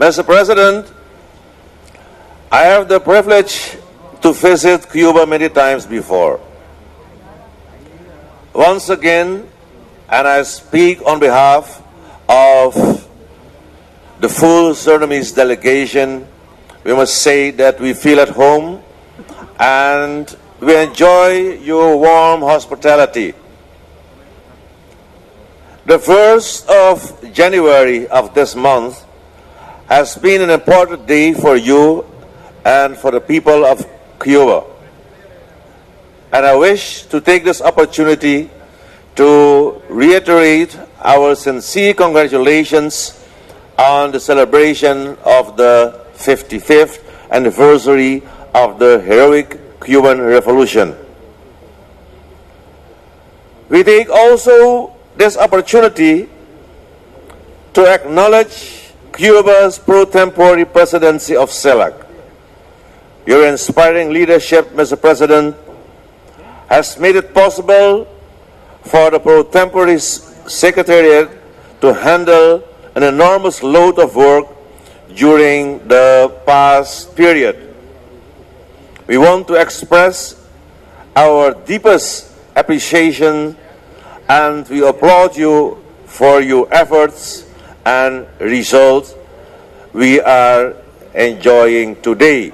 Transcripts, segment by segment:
Mr. President, I have the privilege to visit Cuba many times before. Once again, and I speak on behalf of the full Surinamese delegation, we must say that we feel at home and we enjoy your warm hospitality. The 1st of January of this month has been an important day for you and for the people of Cuba. And I wish to take this opportunity to reiterate our sincere congratulations on the celebration of the 55th anniversary of the heroic Cuban Revolution. We take also this opportunity to acknowledge Cuba's pro tempore presidency of CELAC. Your inspiring leadership, Mr. President, has made it possible for the pro tempore secretariat to handle an enormous load of work during the past period. We want to express our deepest appreciation and we applaud you for your efforts and results we are enjoying today.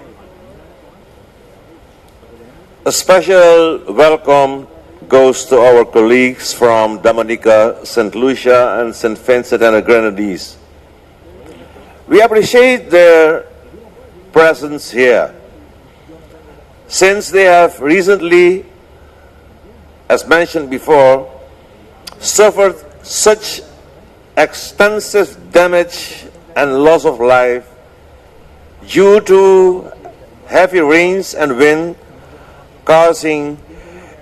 A special welcome goes to our colleagues from Dominica, St. Lucia, and St. Vincent and the Grenadines. We appreciate their presence here, since they have recently, as mentioned before, suffered such extensive damage and loss of life due to heavy rains and wind causing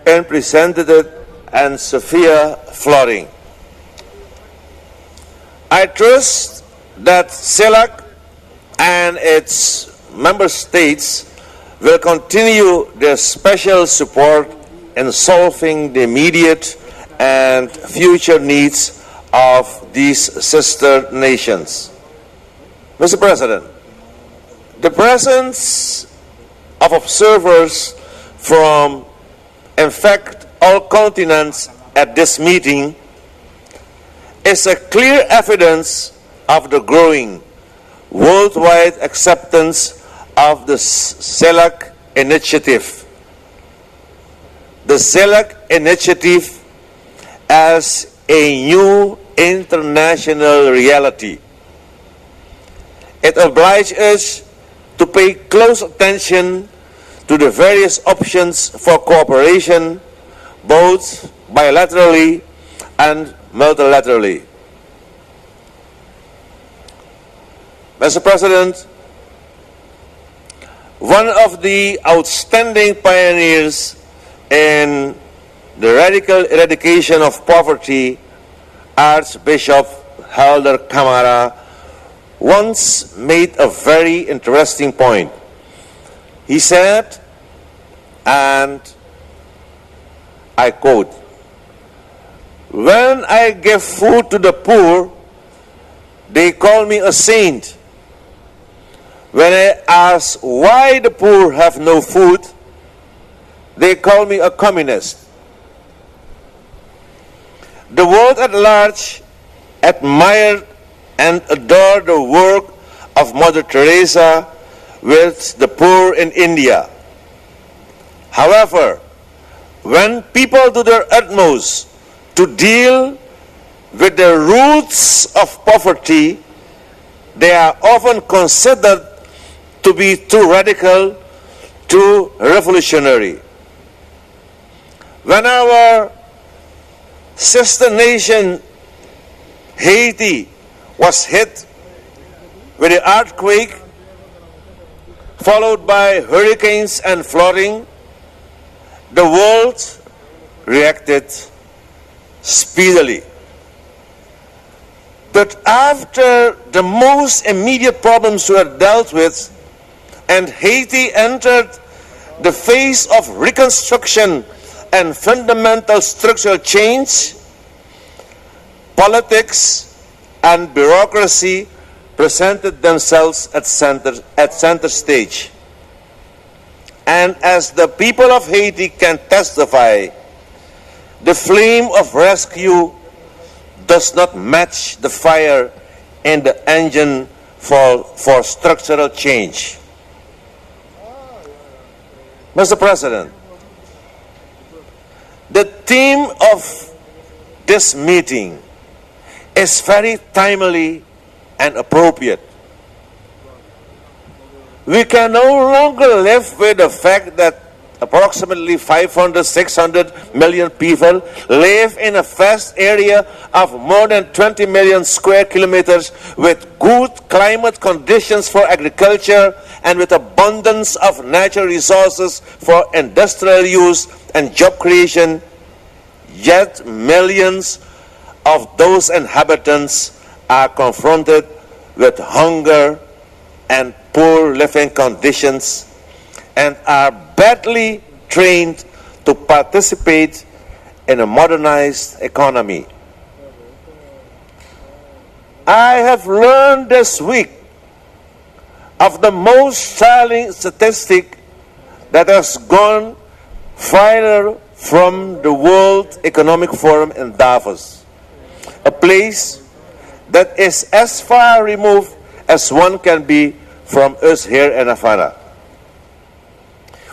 unprecedented and severe flooding. I trust that CELAC and its member states will continue their special support in solving the immediate and future needs of these sister nations. Mr. President, the presence of observers from, in fact, all continents at this meeting is a clear evidence of the growing worldwide acceptance of the CELAC initiative. The CELAC initiative as a new international reality. It obliges us to pay close attention to the various options for cooperation, both bilaterally and multilaterally. Mr. President, one of the outstanding pioneers in the radical eradication of poverty, Archbishop Helder Camara, once made a very interesting point. He said, and I quote, "When I give food to the poor, they call me a saint. When I ask why the poor have no food, they call me a communist." The world at large admired and adored the work of Mother Teresa with the poor in India. However, when people do their utmost to deal with the roots of poverty, they are often considered to be too radical, too revolutionary. When our sister nation, Haiti, was hit with the earthquake, followed by hurricanes and flooding, the world reacted speedily. But after the most immediate problems were dealt with and Haiti entered the phase of reconstruction and fundamental structural change, politics and bureaucracy presented themselves at center stage. And as the people of Haiti can testify, the flame of rescue does not match the fire in the engine for structural change. Mr. President, the theme of this meeting is very timely and appropriate. We can no longer live with the fact that approximately 500, 600 million people live in a vast area of more than 20 million square kilometers with good climate conditions for agriculture and with abundance of natural resources for industrial use and job creation. Yet millions of those inhabitants are confronted with hunger and poor living conditions and are badly trained to participate in a modernized economy. I have learned this week of the most startling statistic that has gone viral from the World Economic Forum in Davos, a place that is as far removed as one can be from us here in Havana.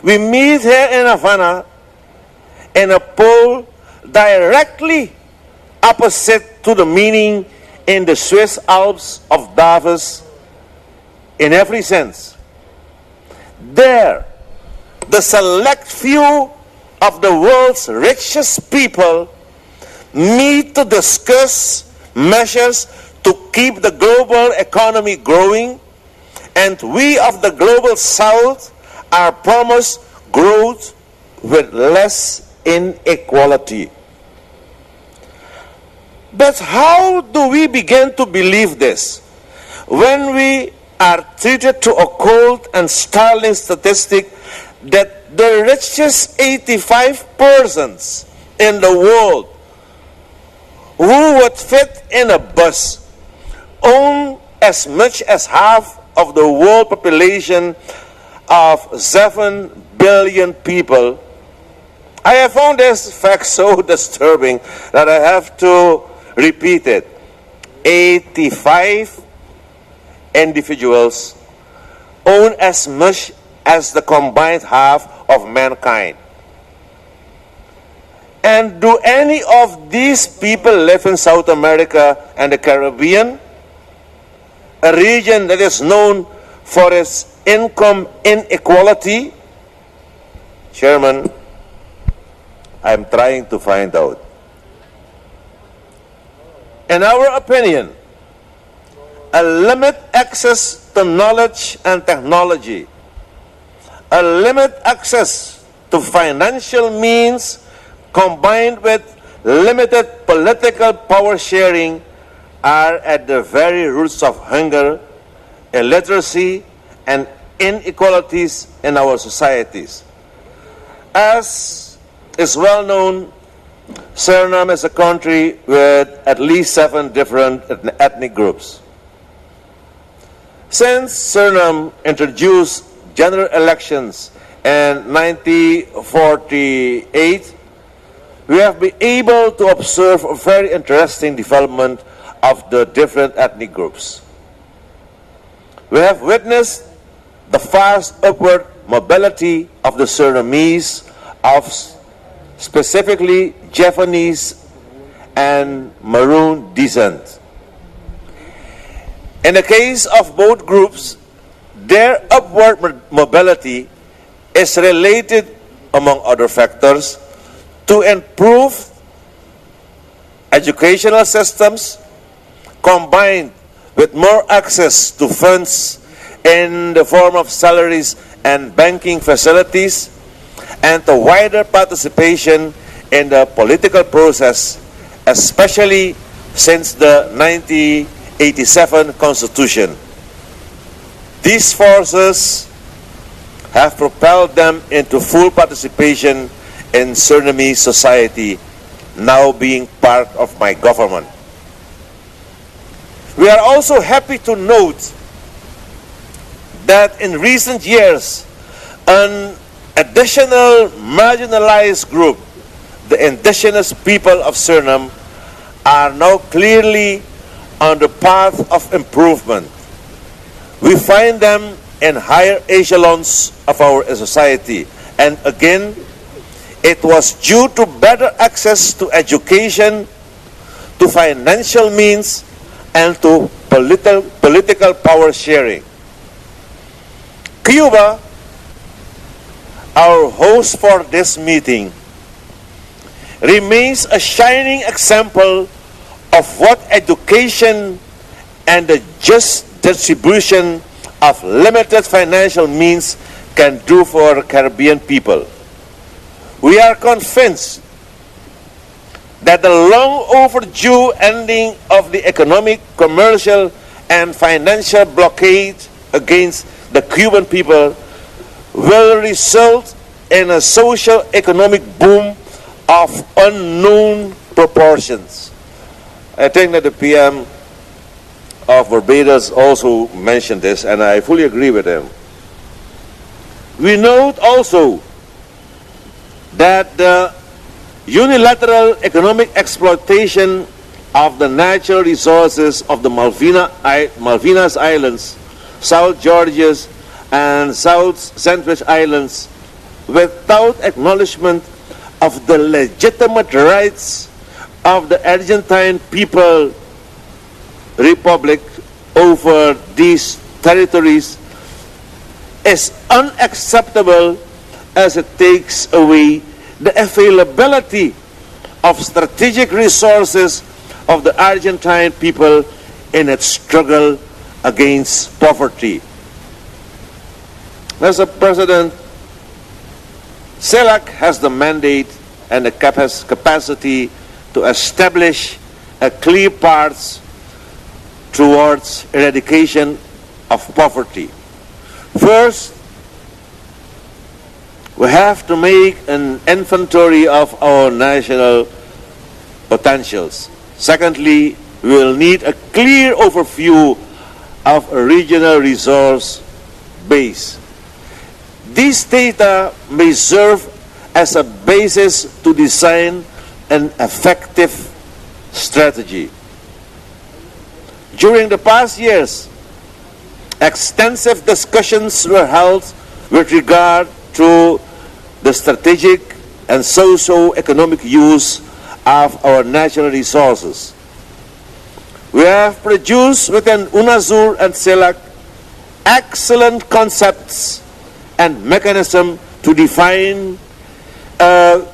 We meet here in Havana in a pole directly opposite to the meaning in the Swiss Alps of Davos in every sense. There, the select few of the world's richest people meet to discuss measures to keep the global economy growing, and we of the global south are promised growth with less inequality. But how do we begin to believe this when we are treated to a cold and startling statistic that the richest 85 persons in the world who would fit in a bus own as much as half of the world population of 7 billion people? I have found this fact so disturbing that I have to repeat it. 85 individuals own as much as the combined half of mankind. And do any of these people live in South America and the Caribbean, a region that is known for its income inequality? Chairman, I'm trying to find out. In our opinion, a limited access to knowledge and technology, a limited access to financial means combined with limited political power sharing are at the very roots of hunger, illiteracy, and inequalities in our societies. As is well known, Suriname is a country with at least 7 different ethnic groups. Since Suriname introduced general elections in 1948, we have been able to observe a very interesting development of the different ethnic groups. We have witnessed the fast upward mobility of the Surinamese of specifically Japanese and Maroon descent. In the case of both groups, their upward mobility is related, among other factors, to improved educational systems combined with more access to funds in the form of salaries and banking facilities, and a wider participation in the political process, especially since the 1987 Constitution. These forces have propelled them into full participation in Surinamese society, now being part of my government. We are also happy to note that in recent years, an additional marginalized group, the indigenous people of Suriname, are now clearly on the path of improvement. We find them in higher echelons of our society. And again, it was due to better access to education, to financial means, and to political power sharing. Cuba, our host for this meeting, remains a shining example of what education and the just distribution of limited financial means can do for Caribbean people. We are convinced that the long overdue ending of the economic, commercial, and financial blockade against the Cuban people will result in a social economic boom of unknown proportions. I think that the PM of Barbados also mentioned this, and I fully agree with him. We note also that the unilateral economic exploitation of the natural resources of the Malvinas Islands, South Georgias, and South Sandwich Islands without acknowledgement of the legitimate rights of the Argentine People Republic over these territories is unacceptable, as it takes away the availability of strategic resources of the Argentine people in its struggle against poverty. Mr. President, CELAC has the mandate and the capacity to establish a clear path towards eradication of poverty. First, we have to make an inventory of our national potentials. Secondly, we will need a clear overview of a regional resource base. These data may serve as a basis to design an effective strategy. During the past years, extensive discussions were held with regard to the strategic and socio-economic use of our natural resources. We have produced within UNASUR and CELAC excellent concepts and mechanisms to define a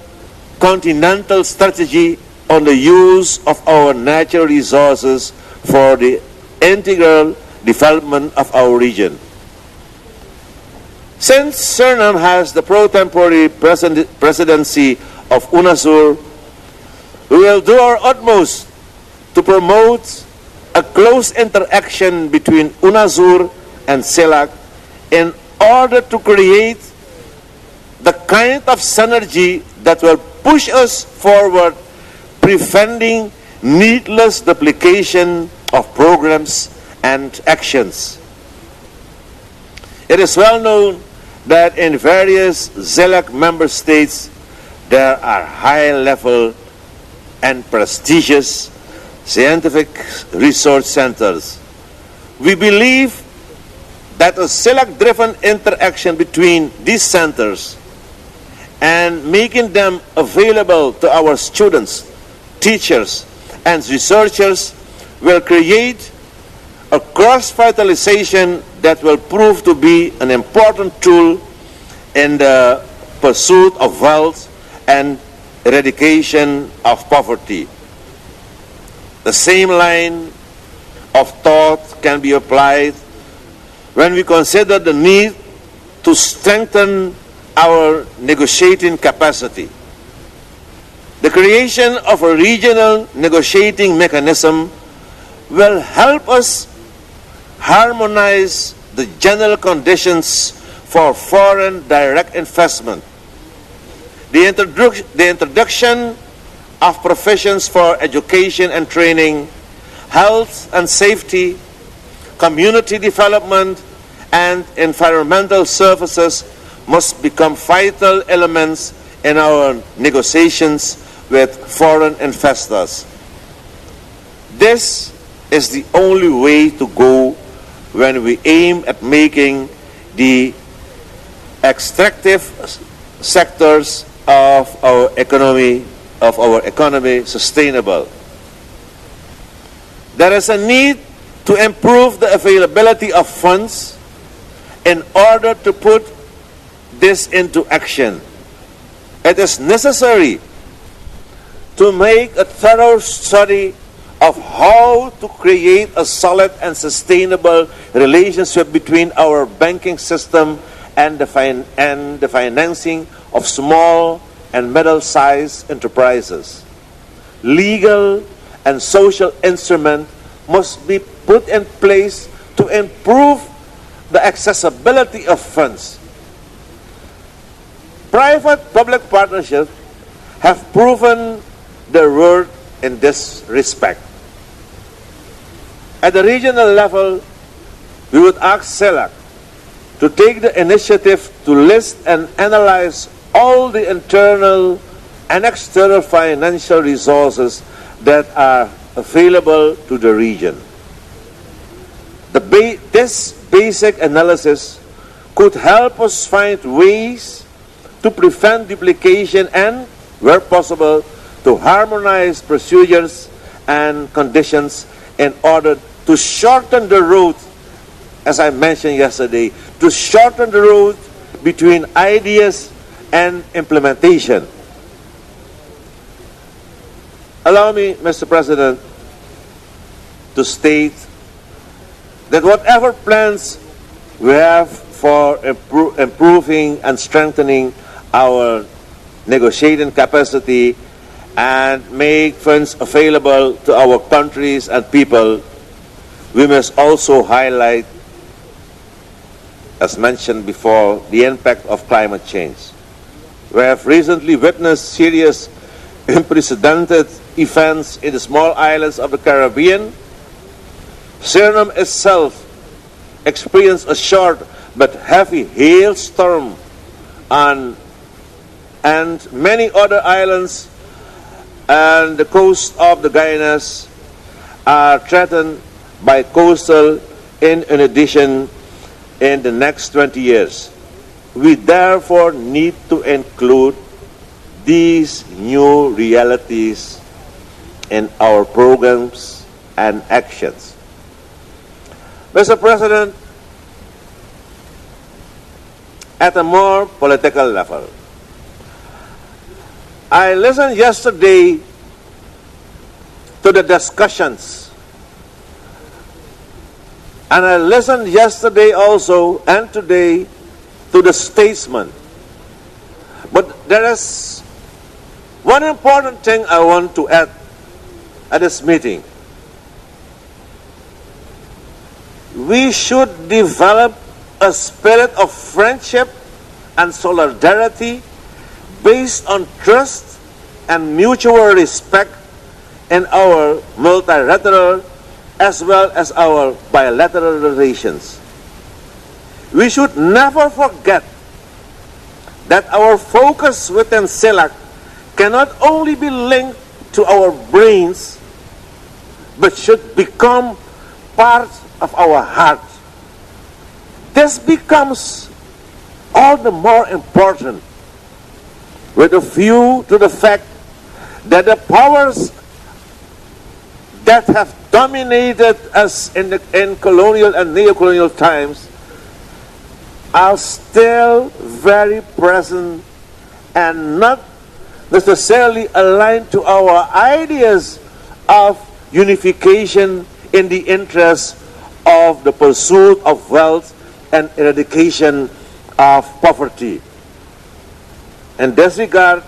continental strategy on the use of our natural resources for the integral development of our region. Since Suriname has the pro-tempore presidency of UNASUR, we will do our utmost to promote a close interaction between UNASUR and CELAC in order to create the kind of synergy that will push us forward, preventing needless duplication of programs and actions. It is well known that in various CELAC member states there are high-level and prestigious scientific research centers. We believe that a CELAC-driven interaction between these centers and making them available to our students, teachers, and researchers will create a cross-fertilization that will prove to be an important tool in the pursuit of wealth and eradication of poverty. The same line of thought can be applied when we consider the need to strengthen our negotiating capacity. The creation of a regional negotiating mechanism will help us harmonize the general conditions for foreign direct investment. The introduction of provisions for education and training health and safety, community development, and environmental services must become vital elements in our negotiations with foreign investors. This is the only way to go when we aim at making the extractive sectors of our economy sustainable. There is a need to improve the availability of funds in order to put this into action. It is necessary to make a thorough study of how to create a solid and sustainable relationship between our banking system and the financing of small and middle-sized enterprises. Legal and social instruments must be put in place to improve the accessibility of funds. Private-public partnerships have proven their worth in this respect. At the regional level, we would ask CELAC to take the initiative to list and analyze all the internal and external financial resources that are available to the region. This basic analysis could help us find ways to prevent duplication and, where possible, to harmonize procedures and conditions in order to shorten the road, as I mentioned yesterday, to shorten the road between ideas and implementation. Allow me, Mr. President, to state that whatever plans we have for improving and strengthening our negotiating capacity and make funds available to our countries and people, we must also highlight, as mentioned before, the impact of climate change. We have recently witnessed serious, unprecedented events in the small islands of the Caribbean. Suriname itself experienced a short but heavy hailstorm, and many other islands and the coast of the Guyanas are threatened by coastal inundation in the next 20 years. We therefore need to include these new realities in our programs and actions. Mr. President, at a more political level, I listened yesterday to the discussions, and I listened yesterday also and today to the statesmen. But there is one important thing I want to add at this meeting. We should develop a spirit of friendship and solidarity based on trust and mutual respect in our multilateral as well as our bilateral relations. We should never forget that our focus within CELAC cannot only be linked to our brains, but should become part of our heart. This becomes all the more important with a view to the fact that the powers that have dominated us in colonial and neo-colonial times are still very present and not necessarily aligned to our ideas of unification in the interest of the pursuit of wealth and eradication of poverty. In this regard,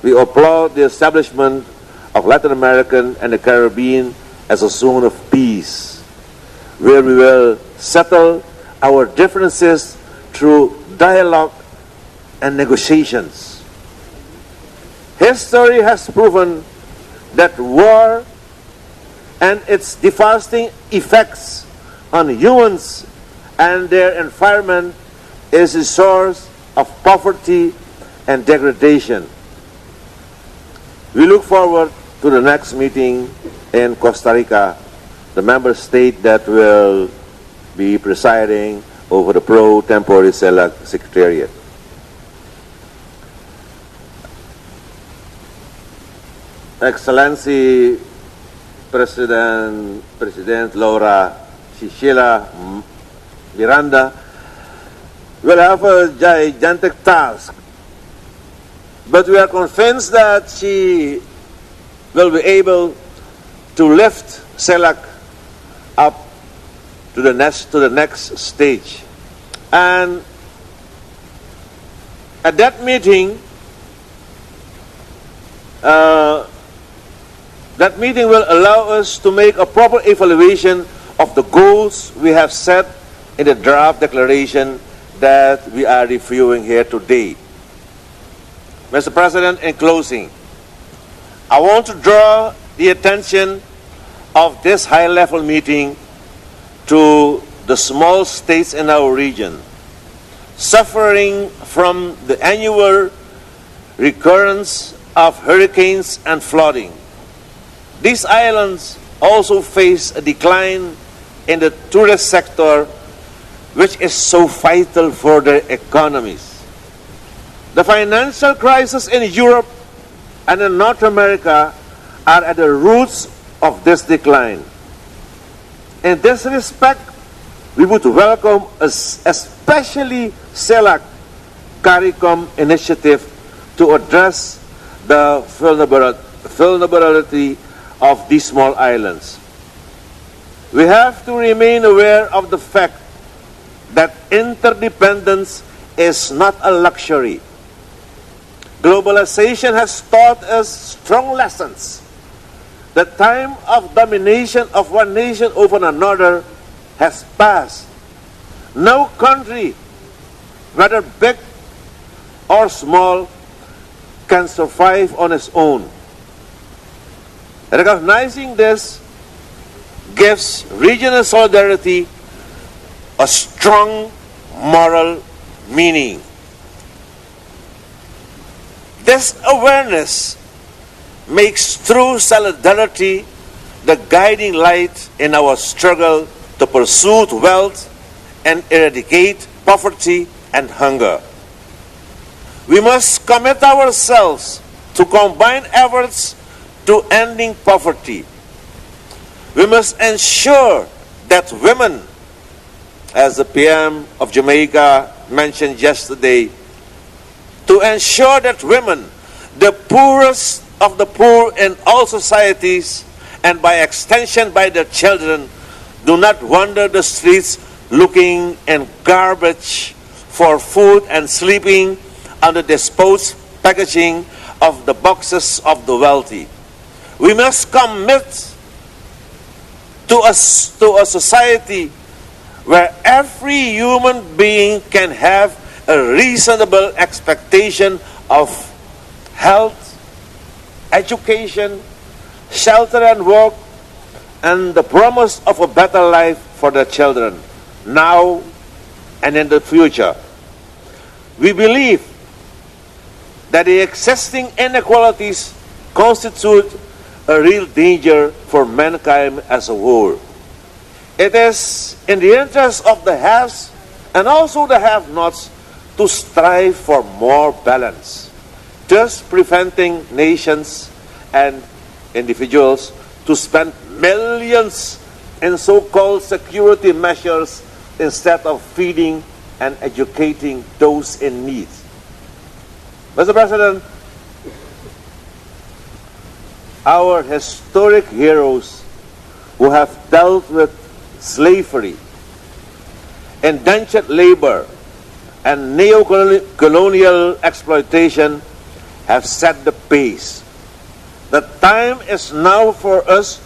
we applaud the establishment of Latin American and the Caribbean as a zone of peace, where we will settle our differences through dialogue and negotiations. History has proven that war and its devastating effects on humans and their environment is a source of poverty and degradation. We look forward to the next meeting in Costa Rica, the member state that will be presiding over the pro-tempore CELAC Secretariat. Excellency President Laura Chinchilla Miranda will have a gigantic task, but we are convinced that she will be able to lift CELAC up to the next stage. And at that meeting, will allow us to make a proper evaluation of the goals we have set in the draft declaration that we are reviewing here today. Mr. President, in closing, I want to draw the attention of this high-level meeting to the small states in our region suffering from the annual recurrence of hurricanes and flooding. These islands also face a decline in the tourist sector, which is so vital for their economies. The financial crisis in Europe and in North America are at the roots of this decline. In this respect, we would welcome especially CELAC CARICOM initiative to address the vulnerability of these small islands. We have to remain aware of the fact that interdependence is not a luxury. Globalization has taught us strong lessons. The time of domination of one nation over another has passed. No country, whether big or small, can survive on its own. Recognizing this gives regional solidarity a strong moral meaning. This awareness makes true solidarity the guiding light in our struggle to pursue wealth and eradicate poverty and hunger. We must commit ourselves to combine efforts to ending poverty. We must ensure that women, as the PM of Jamaica mentioned yesterday, to ensure that women, the poorest of the poor in all societies, and by extension by their children, do not wander the streets looking in garbage for food and sleeping under disposed packaging of the boxes of the wealthy. We must commit to a society where every human being can have a reasonable expectation of health, education, shelter and work, and the promise of a better life for their children, now and in the future. We believe that the existing inequalities constitute a real danger for mankind as a whole. It is in the interest of the haves and also the have-nots to strive for more balance, thus preventing nations and individuals to spend millions in so-called security measures instead of feeding and educating those in need. Mr. President, our historic heroes who have dealt with slavery, indentured labor, and neo-colonial exploitation have set the pace. The time is now for us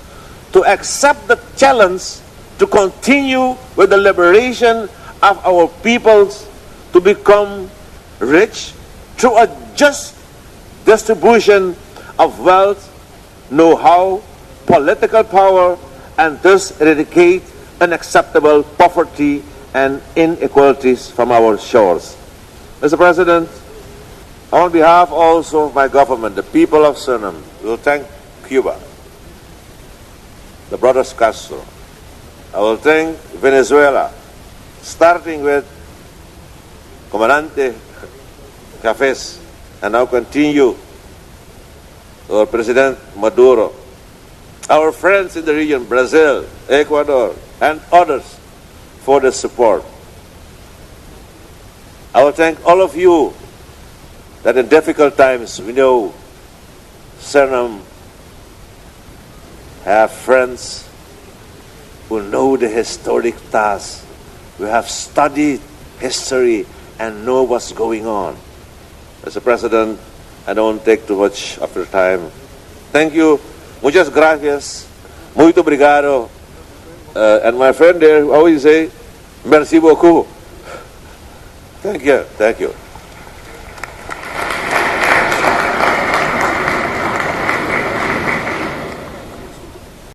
to accept the challenge to continue with the liberation of our peoples to become rich through a just distribution of wealth, know-how, political power, and thus eradicate unacceptable poverty and inequalities from our shores. Mr. President, on behalf also of my government, the people of Suriname will thank Cuba, the brothers Castro. I will thank Venezuela, starting with Comandante Cafés, and now continue our President Maduro, our friends in the region, Brazil, Ecuador, and others for the support. I will thank all of you that in difficult times, we know Suriname have friends who know the historic task, who have studied history and know what's going on. Mr. President, I don't take too much of your time. Thank you. Muchas gracias. Muito obrigado. And my friend there always say, merci beaucoup. Thank you. Thank you.